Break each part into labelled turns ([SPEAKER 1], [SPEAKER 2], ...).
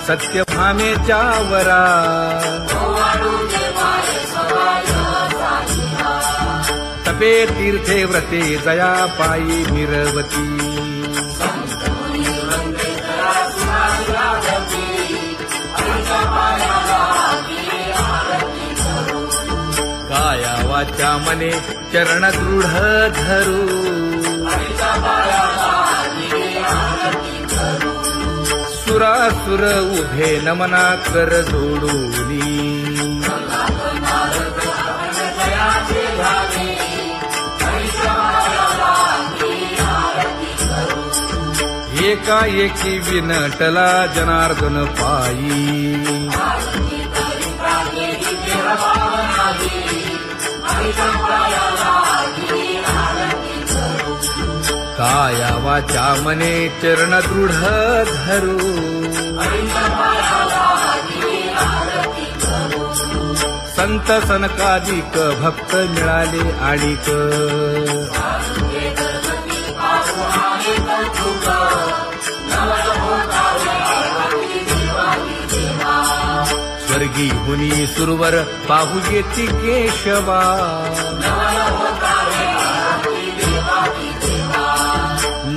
[SPEAKER 1] सत्यभामेच्या वरा तपे तीर्थे व्रते जया पायी मिरवती काया वाचा मने चरण दृढ धरू सुरासुर उभे नमना कर जोडूनी एकाएकी विनटला जनार्दन पायी काया वाचा मने चरण दृढ धरू संत सनकादिक भक्त मिळाले आणिक स्वर्गी हुनी सुरवर पाहू येती केशवा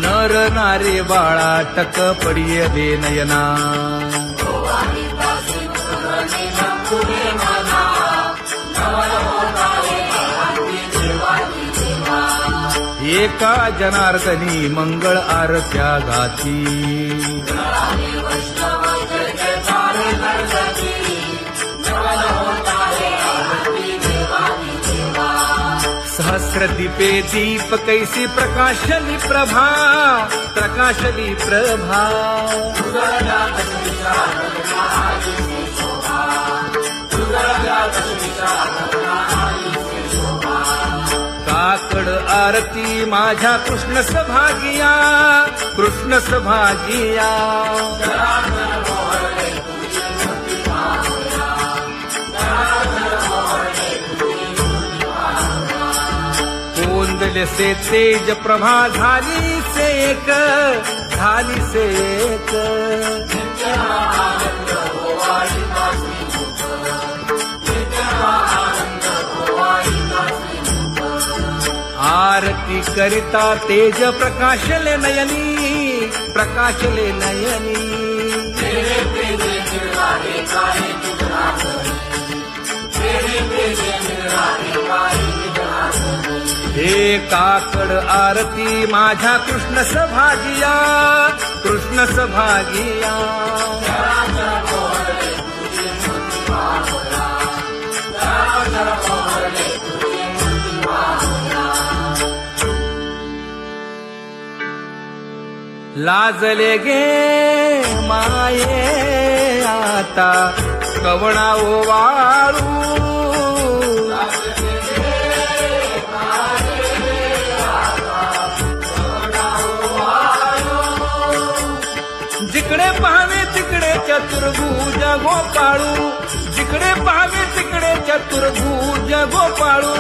[SPEAKER 1] नर नारे बाळा टक पडिये दे नयना एका जनार्दनी मंगळ आरत्या गाती सहस्र दीपे दीप कैसी प्रकाशली प्रभा प्रकाशली प्रभा काकड आरती माझ्या कृष्ण सभागिया कृष्ण सभागिया कोंदले से तेज प्रभा झाली से एक झाली से एक आरती करिता तेज प्रकाशले नयनी प्रकाशले नयनी हे काकड आरती माझ्या कृष्ण सभागिया कृष्ण सभागिया लाजले गे माये आता कवणा ओवाळू जिकडे पाहावे तिकडे चतुर्भुज गोपाळू जिकडे पाहावे तिकडे चतुर्भुज गोपाळू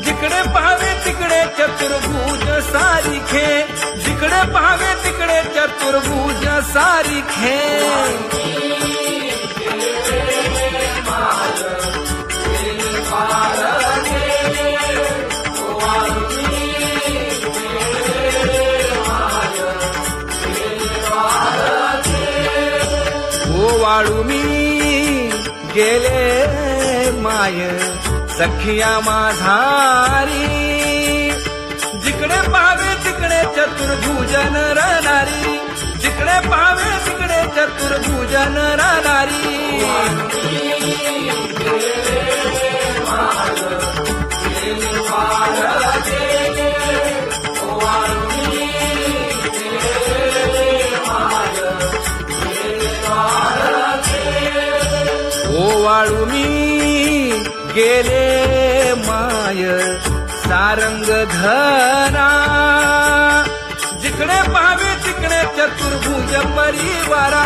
[SPEAKER 1] जिकडे पाहावे तिकडे चतुर्भुज सारिखे जिकडे पाहावे तिकडे चतुर्भुज सारिखे ओवाळू मी गेले माय सखिया माझारी जिकडे पाहावे तिकडे चतुर्भुज नरनारी जिकडे पाहावे तिकडे चतुर्भुज नरनारी ओवाळू मी गेले माय सारंग धरा जिकडे पाहावे तिकडे चतुर्भुज परिवारा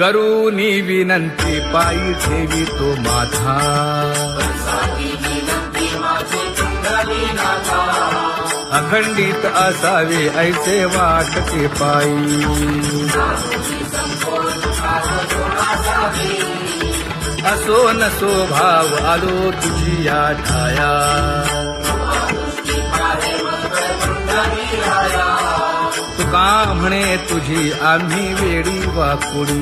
[SPEAKER 1] करूनी विनंती पायी ठेवी तो माझा अखंडित असावे ऐसे वाटते पायी असो नसो भाव आलो तुझी या ठाया तुका म्हणे तुझी आम्ही वेडी वाकुडी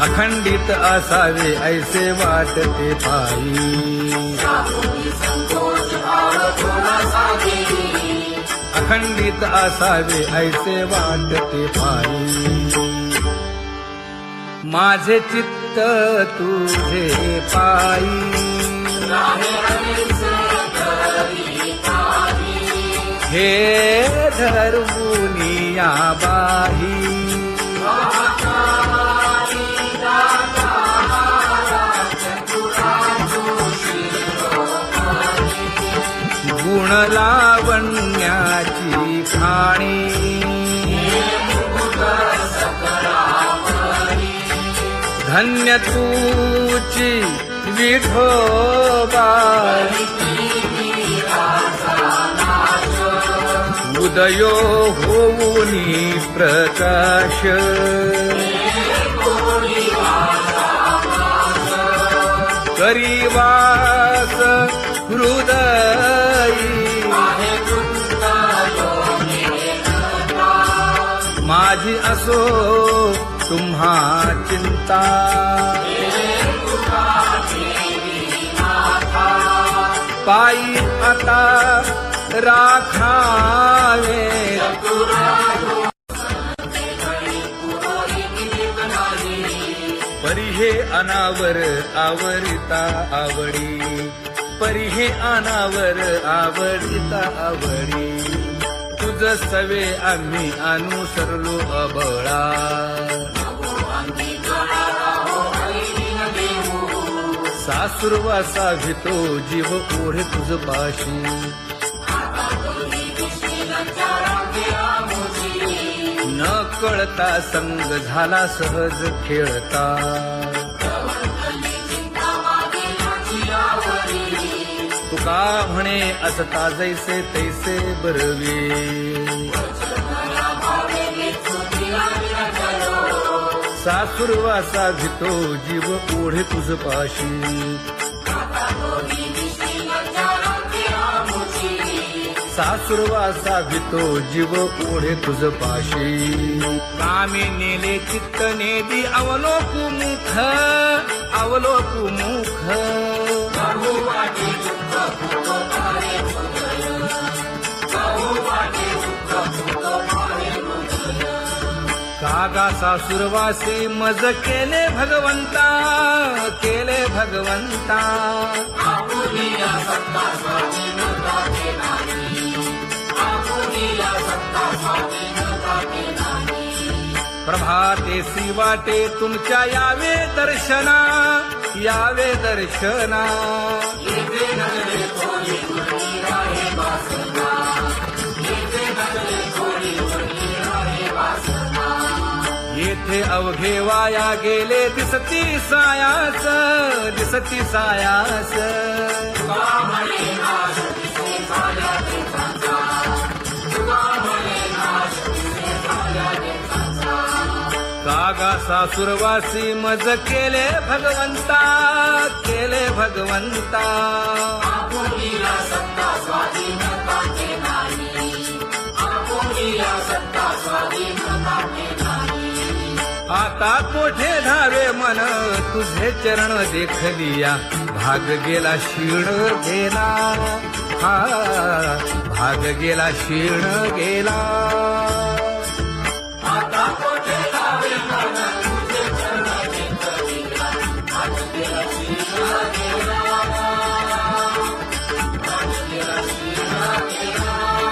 [SPEAKER 1] अखंडित असावे ऐसे वाटते पायी अखंडित असावे ऐसे वाटते पायी माझे चित्त तुझे पायी हे धर्मुनिया बाही गुण लावण्याची खाणी धन्य तूची विठोबा उदयो होऊनी प्रकाश करीवास हृदयी माझी असो तुम्हा चिंता पायी आता राखावे परी हे अनावर आवरिता आवडी परी हे अनावर आवडिता आवडी तुझ सवे आम्ही अनुसरलो अबळा सासुरवासा भितो जीव ओढे तुझ पाशी न कळता संग झाला सहज खेळता तुका म्हणे असता जैसे तैसे बरवे सासुरवासा भितो जीव ओढे तुझ पाशी सासुरवासा भितो जीव ओढे तुझ पाशी कामी नेले चित्त नेदी अवलोकु मुख अवलोकु मुख कागा सासुरवासे मज केले भगवंता केले भगवंता प्रभाते वाटे तुमच्या यावे दर्शना यावे दर्शना येथे अवघे वाया गेले दिसती सायास दिसती सायास कागा सासुरवासी मज केले भगवंता केले भगवंता आता कोठे धावे मन तुझे चरण देखलिया भाग गेला क्षीण गेला हा भाग गेला क्षीण गेला आता कोठे धावे मन तुझे चरण देखलिया भाग गेला क्षीण गेला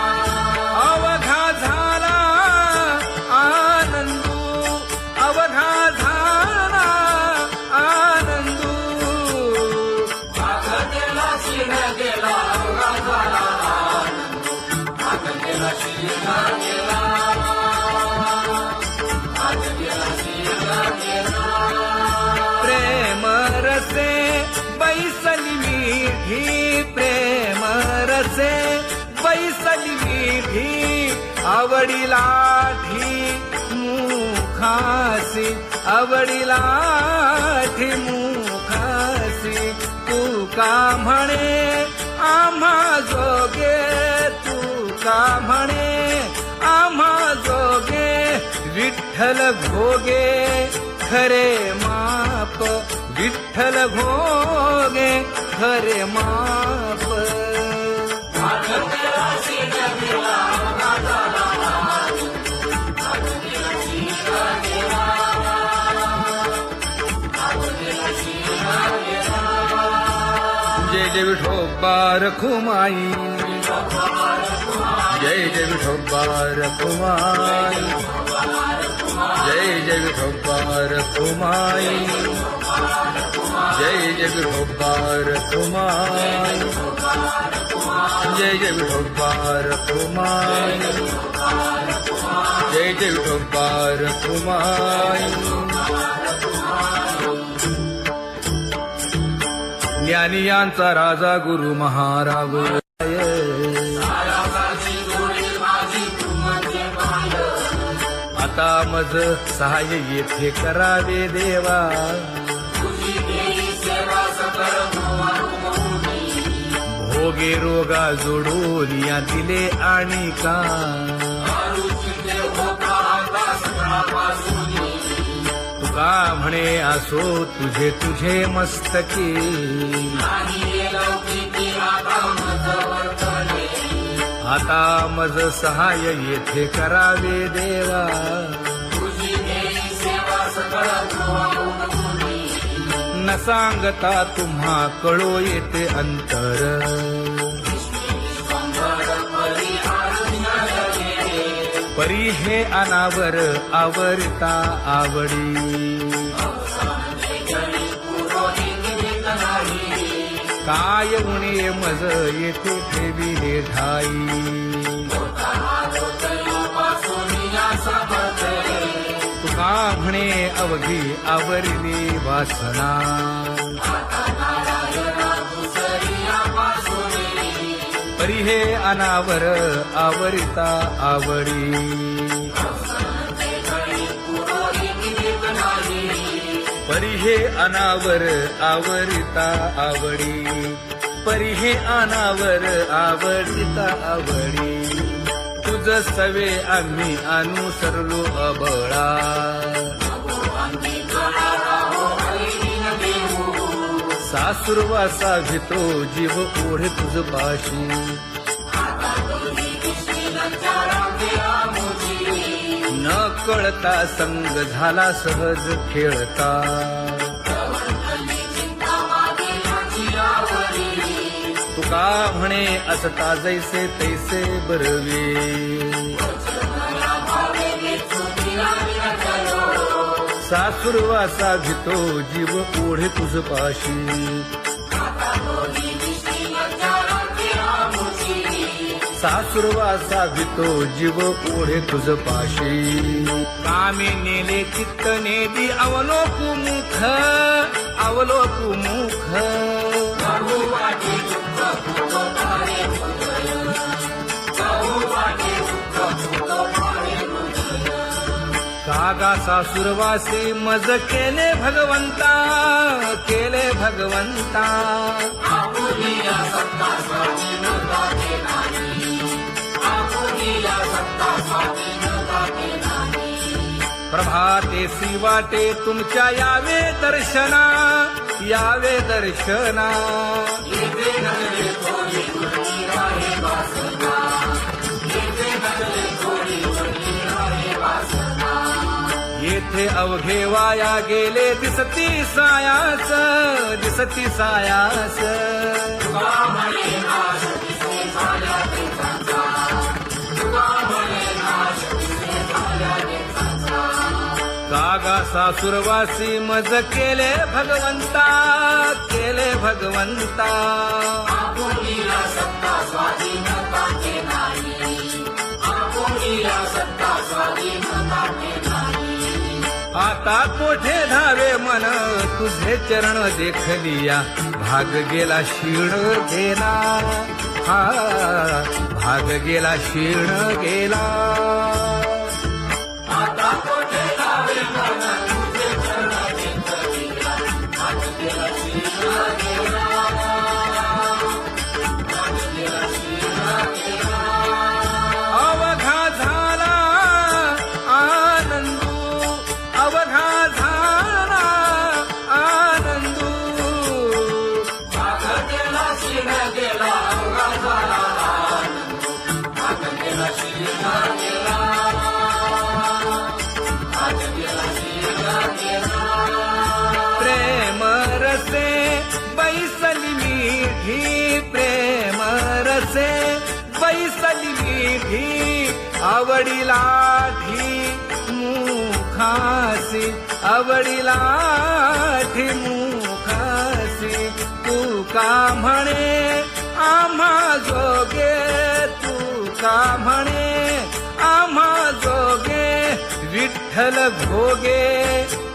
[SPEAKER 1] अवघा झाला आनंदू अवघा झाला आनंदू भाग गेला क्षीण गेला अवघा झाला आनंदू भाग गेला क्षीण गेला मुखासे बैसली मीठी आवडीला मुखासी आवडीला मुखासी तू का म्हणे आम्हा जोगे तू का म्हणे आम्हा जोगे विठ्ठल भोगे खरे माप विठ्ठल भोगे खरे माप जय जय विठोबा रखुमाई जय जय विठोबा रखुमाई जय जय विठोबा रखुमाई जय जय विठोबा रखुमाई जय जय विठोबा रखुमाई जय जय विठोबा रखुमाई ज्ञानियांचा राजा गुरु महाराज आता मज सहाय्य येथे करावे देवा भोगे रोगा जोडून या दिले आणि का तुका म्हणे असो तुझे तुझे मस्तकी आता मज सहाय्य येथे करावे देवा न सांगता तुम्हा कळो येते अंतर परी हे अनावर आवरता आवडी काय उणे मज येथे ठेविले ठाई तुका म्हणे अवघी आवरली वासना परी हे अनावर आवरिता आवडी परी हे अनावर आवरिता आवडी परी हे अनावर आवडिता आवडी तुझ सवे आम्ही अनुसरलो अबळा सासुरवासा भितो जीव ओढे तुझ पाशी न कळता संग झाला सहज खेळता तुका म्हणे असता जैसे तैसे बरवे सासुरवासा भितो जीव ओढे तुझ पाशी सासुरवासा भितो जीव ओढे तुझ पाशी कामे नेले चित्त नेदी अवलोकु मुख अवलोकु मुख कागा सासुरवासी मज केले भगवंता केले भगवंता प्रभाते सी वाटे तुमच्या यावे दर्शना यावे दर्शना येथे अवघे वाया गेले दिसती सायास दिसती सायास कागा सासुरवासी मज केले भगवंता केले भगवंता आता कोठे धावे मन तुझे चरण देखलिया भाग गेला शीण घेना हा भाग गेला शीण गेला अवघा झाला आनंदू अवघा झाला आनंदू प्रेम रसे बैसली मीठी प्रेम रसे बैसली मीठी आवडीला ठी मुखासी आवडीला ठी मुखासी तू का म्हणे आम्हा जोगे तू का म्हणे आम्हा जोगे विठ्ठल भोगे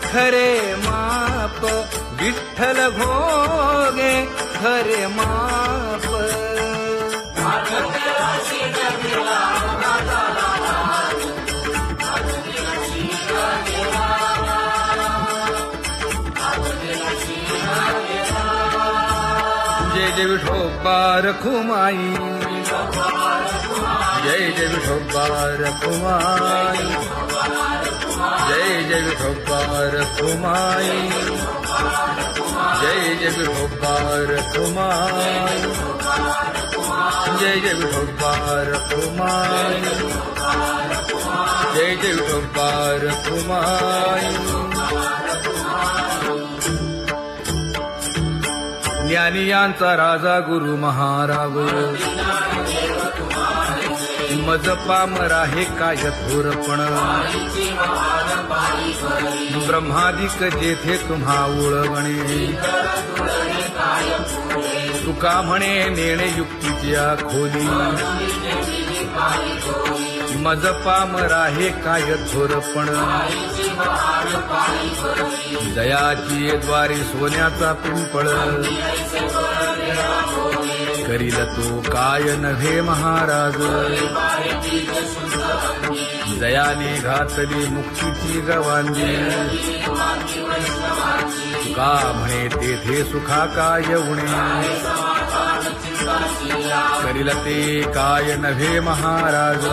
[SPEAKER 1] खरे माप विठ्ठल भोगे खरे माप जय जय विठोबा रखुमाई जय जय विठोबा रखुमाई जय जय विठोबा रखुमाई जय जय विठोबा रखुमाई जय जय विठोबा रखुमाई जय जय विठोबा रखुमाई ज्ञानियांचा राजा गुरु महाराज मज पामरा हे काय थोरपण ब्रह्मादिक जेथे तुम्हा उळवणे तुका म्हणे नेणे युक्तीची खोली मज पामरा हे काय थोरपण दयाची द्वारे सोन्याचा पिंपळ करील तो काय नव्हे महाराज दयाने घातली मुक्तीची गवांगी का म्हणे तेथे सुखा काय उणे करील ते काय नव्हे महाराज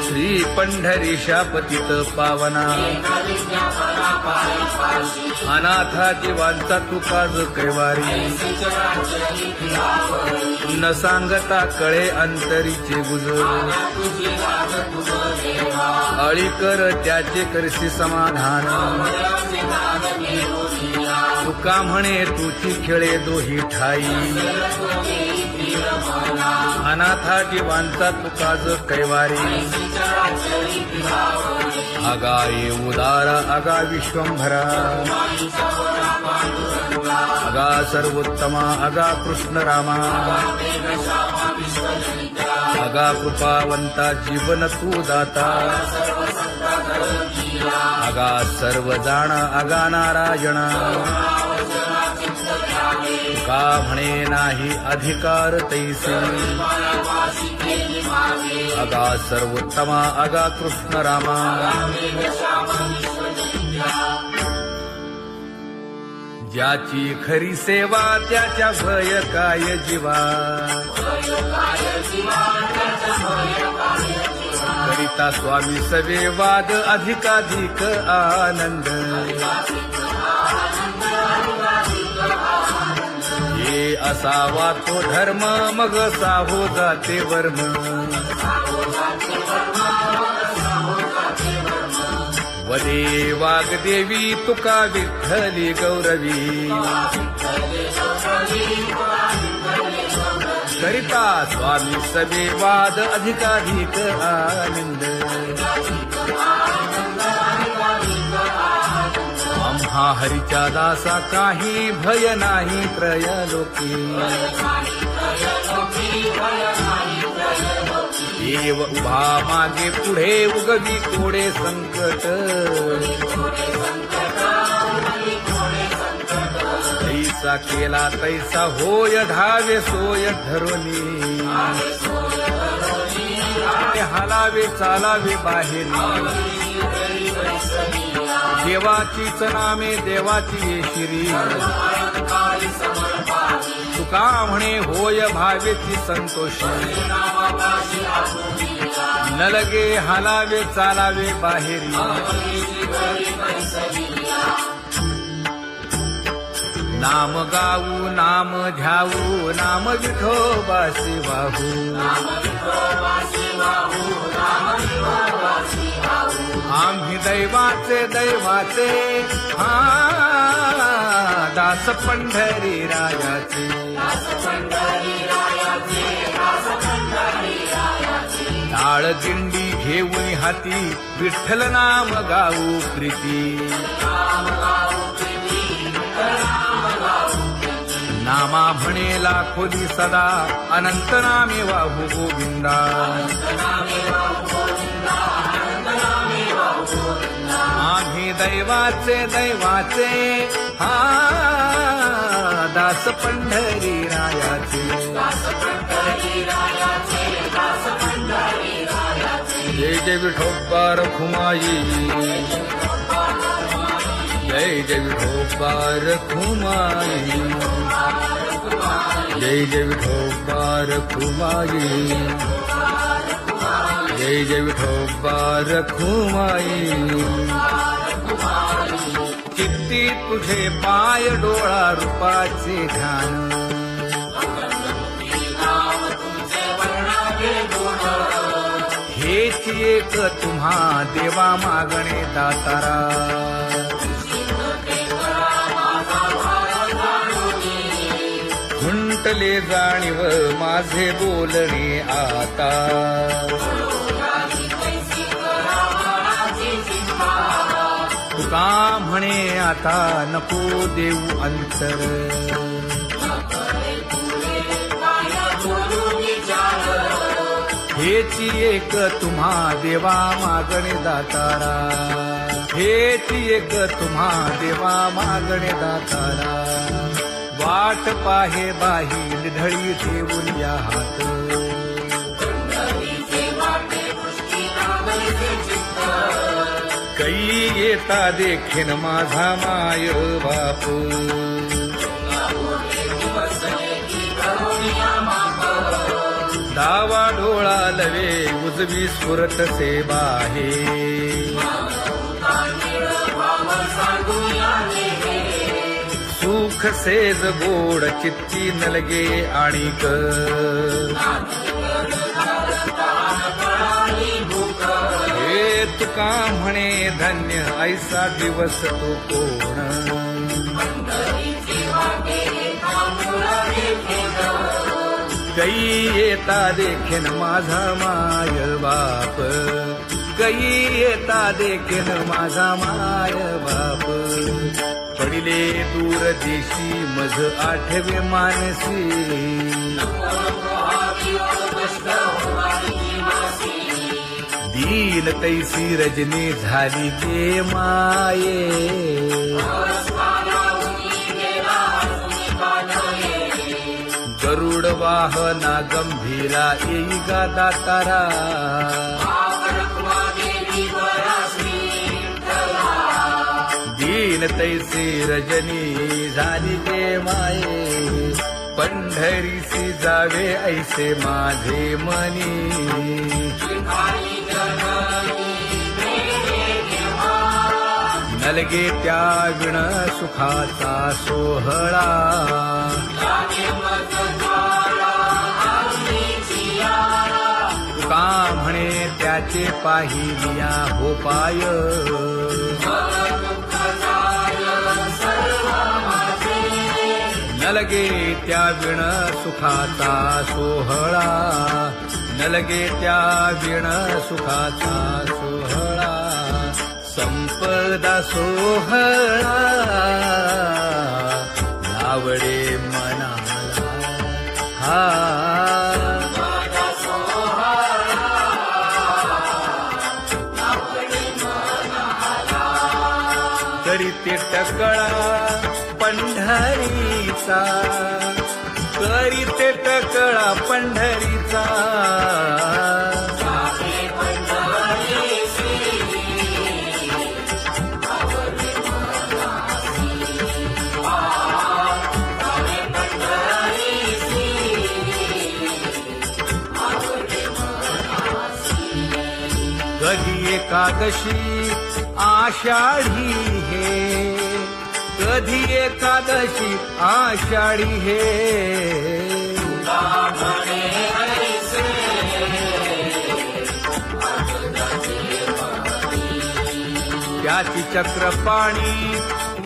[SPEAKER 1] श्री पंढरीशा पतित पावना अनाथा जीवांचा तुकाज कैवारी न सांगता कळे अंतरीचे गुजर अळी कर त्याचे करशी समाधान तुका म्हणे तुची खेळे दोही ठाई अनाथा जीवांचा तुकाज कैवारी अगा ये उदार अगा विश्वंभरा अगा सर्वोत्तमा अगा कृष्ण रामा अगा कृपावंता जीवन तू दाता अगा सर्व जाणा अगा नारायणा का म्हणे नाही अधिकार तैसे अगा सर्वोत्तमा अगा कृष्ण रामा ज्याची खरी सेवा त्याच्या भय काय जीवा करिता स्वामी सवे वाद अधिकाधिक आनंद हे असावा तो धर्म मग साहो जाते वर्म वदे वाग्देवी तुका विठ्ठली गौरवी करिता स्वामी सवे वाद अधिकाधिक आनंद आम्हा हरीच्या दासा काही भय नाही त्रयलोकी देव उभा मागे पुढे उगवी कोडे संकट जैसा केला तैसा होय धावे सोय धरोनी हालावे चालावे बाहेरी देवाचीच नामे देवाची येशिरी तुका म्हणे होय भावेची संतोषी न लगे हालावे चालावे बाहेरी नाम गाऊ नाम ध्याऊ नाम विठोबासी वाहू आम्ही दैवाचे दैवाचे हा दास पंढरी रायाचे टाळ दिंडी घेऊन हाती विठ्ठल नाम गाऊ प्रीती नामा म्हणेला खोली सदा अनंत नामे वाहू गोविंदा आम्ही दैवाचे दैवाचे हा दास पंढरी रायाचे जय जय विठोबा रखुमाई जय जय विठोबा रखुमाई जय जय विठोबा रखुमाई जय जय विठोबा रखुमाई चित्ती तुझे पाय डोळा रूपाचे ध्यान हेच एक तुम्हा देवा मागणे दातारा खुंटले जाणीव माझे बोलणे आता तुका म्हणे आता नको देऊ अंतर हेची एक तुम्हा देवा मागणे दातारा हेची एक तुम्हा देवा मागणे दातारा वाट पाहे बाही ढळी ठेवून या हात कै येता देखीन माझा माय बाप डावा डोळा लवे उजवी सुरत से बाहे सुख सेज गोड चित्ती नलगे आणिक हे तुका म्हणे धन्य ऐसा दिवस तो कोण कै येता देखीन माझा माय बाप कै येता देखीन माझा माय बाप पडिले दूर देशी मज आठवे मानसी दीन तैसी रजनी झाली गे माये गरुड वाहना गंभीरा येई गा दातारा दीन तैसी रजनी झाली गे माये पंढरीसी जावे ऐसे माझे मनी नलगे त्या विण सुखाचा सोहळा तुका म्हणे त्याचे पाहिलिया हो पाय नलगे त्या विण सुखाचा सोहळा नलगे त्या विण सुखाचा सोहळा संपदा सोहळा लावडे मनाला हा तरी ते टकळा पंढरीचा, करीते टकळा पंढरीचा. कधी एकादशी आषाढी हे, कधी एकादशी आषाढी हे. त्याची चक्रपाणी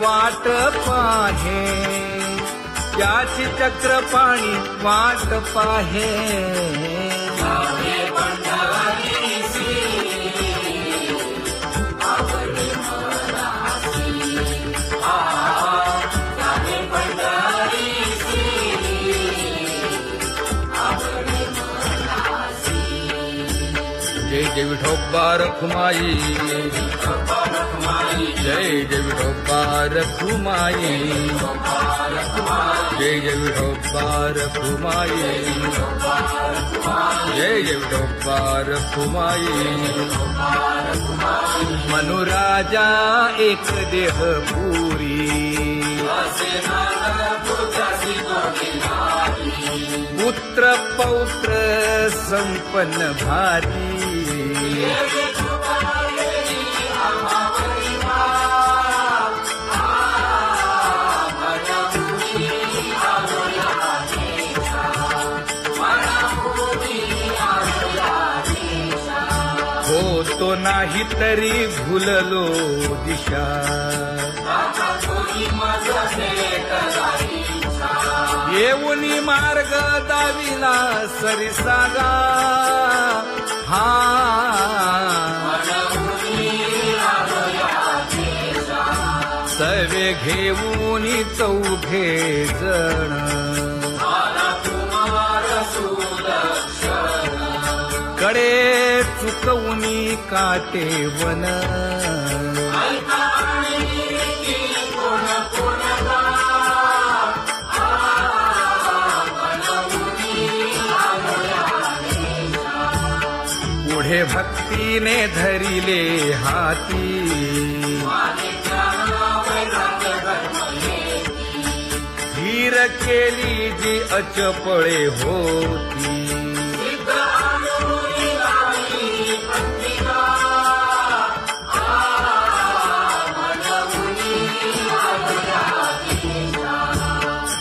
[SPEAKER 1] वाट पाहे, त्याची चक्रपाणी वाट पाहे. जय जय विठोबा रखुमाई, जय जय विठोबा रखुमाई, जय जय विठोबा रखुमाई, जय जय विठोबा रखुमाई. मनुराजा एक देह पुरी, पुत्र पौत्र संपन्न भारी. होतो नाही तरी भुललो दिशा, येऊनी मार्ग दाविला सरिसागा. हा सवे घेऊनी चौघे जण, कडे चुकवूनी काटे वन. पुढे भक्तीने धरिले हाती, धीर केली जी अचपळे होती.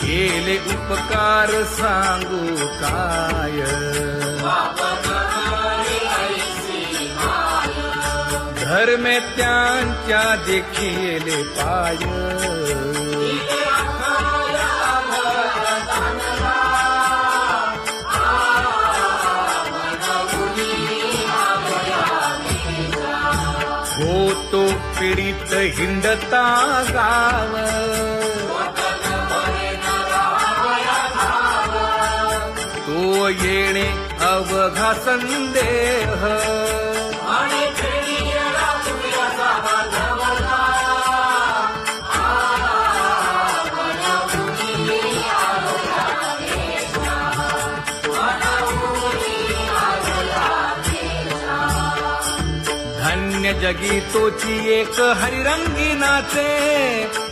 [SPEAKER 1] केले उपकार सांगू काय, धर्मे त्यांच्या देखिले पाय. होतो पीडित हिंडता गाव, तो येणे अवघा संदेह. धन्य जगी तोची एक हरिरंगी नाचे,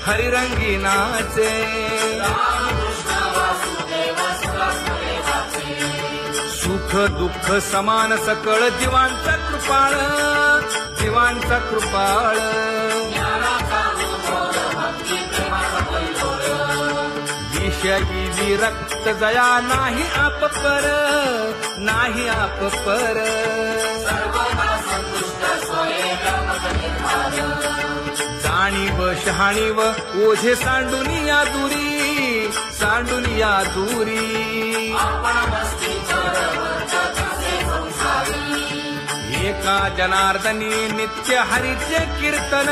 [SPEAKER 1] हरिरंगी नाचे. सुख दुःख समान सकळ जीवांचा कृपाळ, जीवांचा कृपाळ. विषयी विरक्त जया नाही आप पर, नाही आप पर. जाणीव शहाणीव ओझे सांडुनिया दुरी, सांडुनिया दुरी. एका जनार्दनी नित्य हरीचे कीर्तन,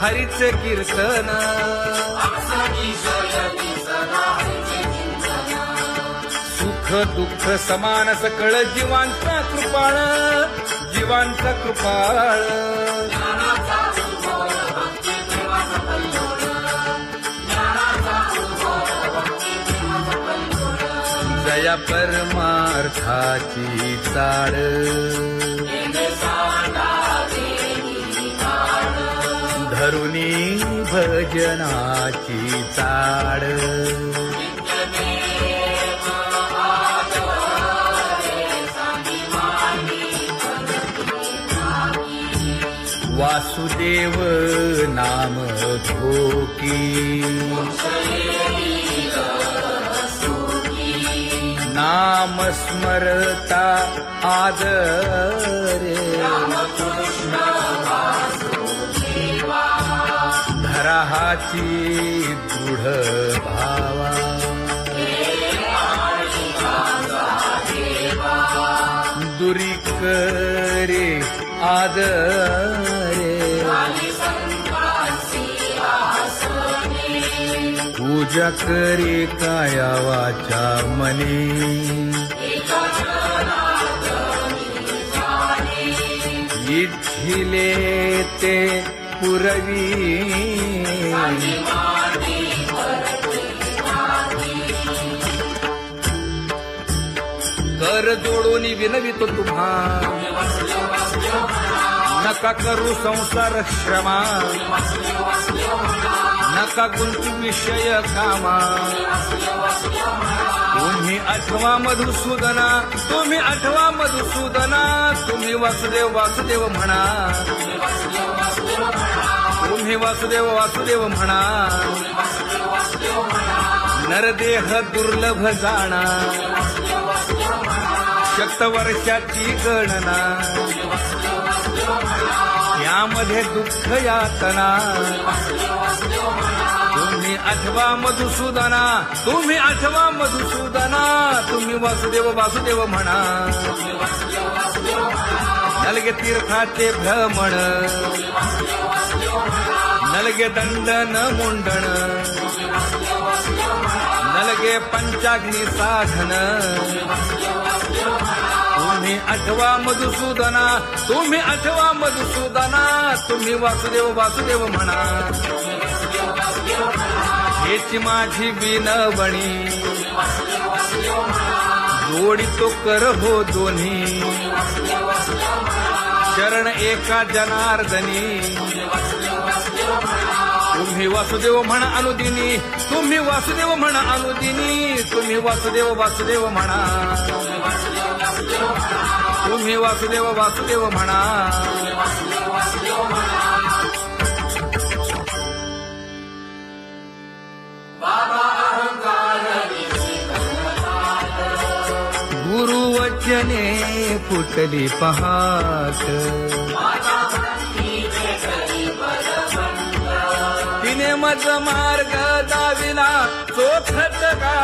[SPEAKER 1] हरीचे कीर्तन. सुख दुःख समान सकळ जीवांचा कृपाळ, जीवांचा कृपाळ. जया परमार्थाची चाळ धरुनी भजनाची चाळ वासुदेव नाम घोकी नाम स्मरता आदरे धराहाची दृढ भावा दुरी करे आदरे पूजा करे काया वाचा मने इच्छिले ते पुरवी कर जोडून विनवितो तुम्हा नका करू संसार श्रमा नका गुंतू विषय कामा तुम्ही आठवा मधुसूदना तुम्ही आठवा मधुसूदना तुम्ही वासुदेव वासुदेव म्हणा तुम्ही वासुदेव वासुदेव म्हणा नरदेह दुर्लभ जाणा शतवर्षाची गणना यामध्ये दुःख यातना तुम्ही आठवा मधुसूदना तुम्ही आठवा मधुसूदना तुम्ही वासुदेव वासुदेव म्हणा नलगे तीर्थाचे भ्रमण नलगे दंडन मुंडण नलगे पंचाग्नी साधन तुम्ही आठवा मधुसूदना तुम्ही आठवा मधुसूदना तुम्ही वासुदेव वासुदेव म्हणा हेची माझी विनवणी जोडितो कर हो दोन्ही शरण एका जनार्दनी तुम्ही वासुदेव म्हणा अनुदिनी तुम्ही वासुदेव म्हणा अनुदिनी तुम्ही वासुदेव वासुदेव म्हणा तुम्ही वासुदेव वासुदेव म्हणा गुरुवचने फुटली पहाट तिने मज मार्ग दाविला चोखत का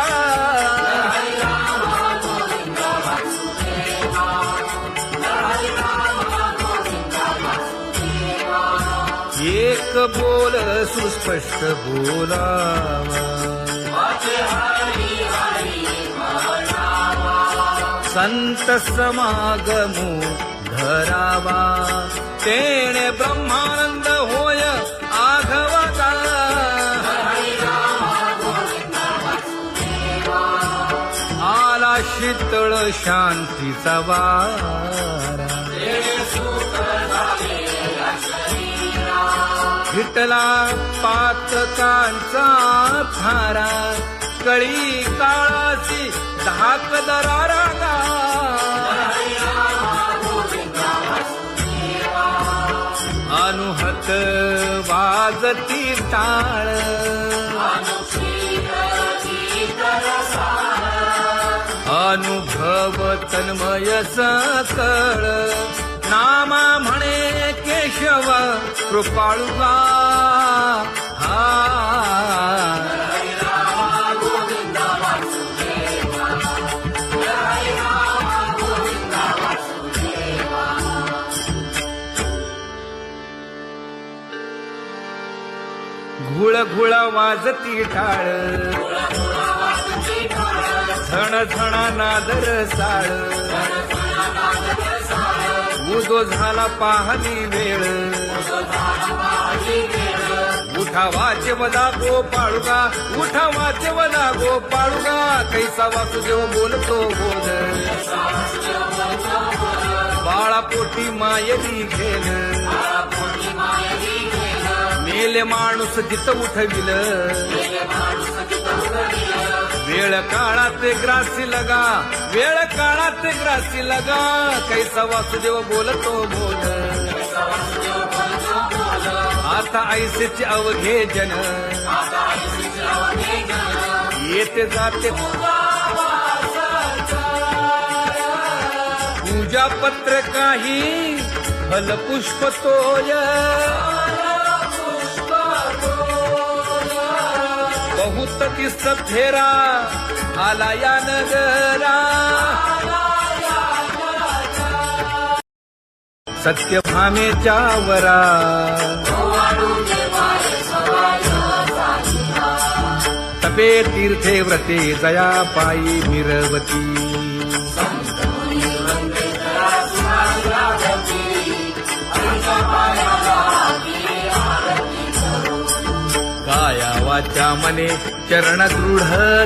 [SPEAKER 1] एक बोल सुस्पष्ट बोलावा संत समागमो धरावा तेणे ब्रह्मानंद होय आघवता आला शीतळ शांतीचा वारा विठला पातकांचा थारा कळी काळाची धाक दरारा अनुहत वाजती टाळ अनुभव तन्मय सकळ नामा म्हणे केशव कृपाळुगा हा घुळ घुळ वाजती टाळ झण झण नादर साळ उदो झाला पाहली वेळ उठा वाचवला गोपाळुगा, उठा वाचवला गोपाळुगा, कैसा वासुदेव बोलतो बोल, बाळा पोटी मायली घेल, मेले माणूस जित उठविल, वेळ काळात ग्रासी लगा, वेळ काळात ग्रासी लगा, कैसा वासुदेव बोलतो बोल, आता ऐसेचे अवघे जन, येते जाते पूजा पत्र काही फलपुष्प तोय, बहुत तीस फेरा आला या नगरा, सत्यभामेच्या वरा, तपे तीर्थे व्रते जया पायी मिरवती, काया वाचा मने चरण दृढ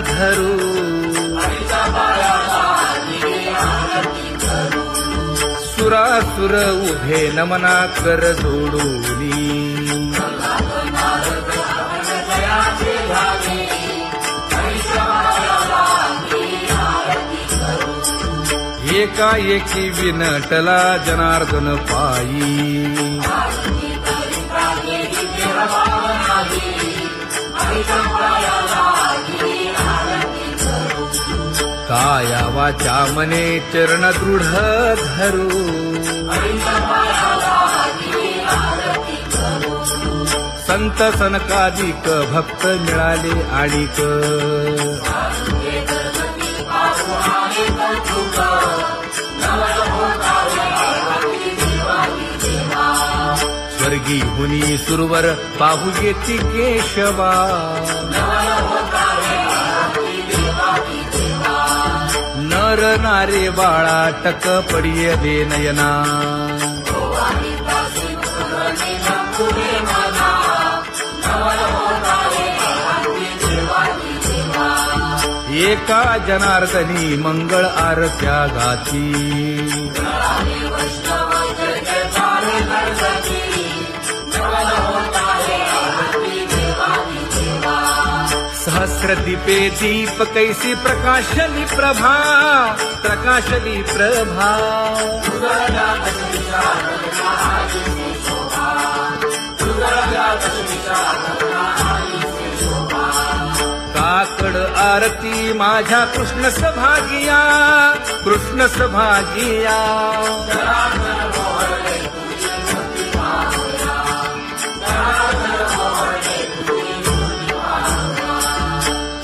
[SPEAKER 1] धरू, सुरासुर उभे नमना कर जोडूनी, एकाएकी विनटला जनार्दन पायी, काया वाचा मने चरण दृढ धरू, संत सनकादिक भक्त मिळाले आणिक, स्वर्गी हुनी सुरवर पाहू येती केशवा, नर नारे बाळा टक पडिये दे नयना, एका जनार्दनी मंगळ आरत्या गाती, सहस्र दीपे दीप कैसी प्रकाशली प्रभा, प्रकाशली प्रभा, काकड आरती माझ्या कृष्ण सभागिया, कृष्ण सभागिया,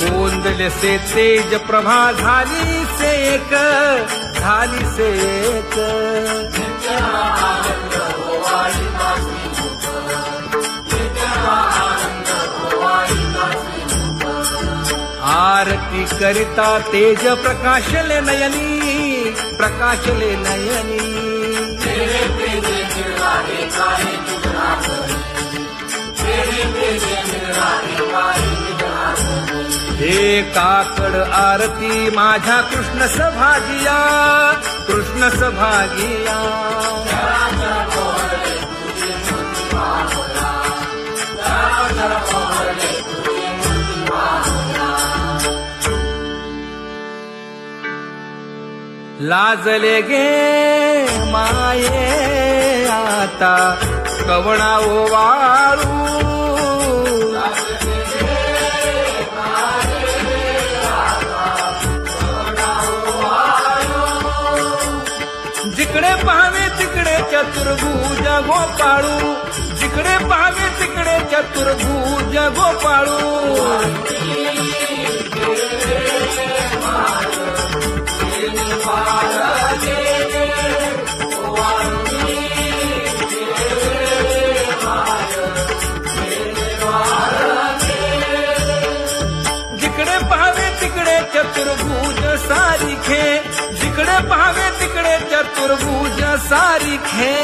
[SPEAKER 1] कोंदले से तेज प्रभा झाली सेक, झाली सेक, आरती करिता तेज प्रकाशले नयनी, प्रकाशले नयनी, हे काकड आरती माझ्या कृष्ण सभागिया, कृष्ण सभागिया, लाजले गे माये आता कवणा ओवाळू, जिकडे पाहावे तिकडे चतुर्भुज गोपाळू, जिकडे पाहावे तिकडे चतुर्भुज गोपाळू, जिकडे पाहावे तिकडे चतुर्भुज सारिखे, जिकडे पाहावे तिकडे चतुर्भुज सारिखे,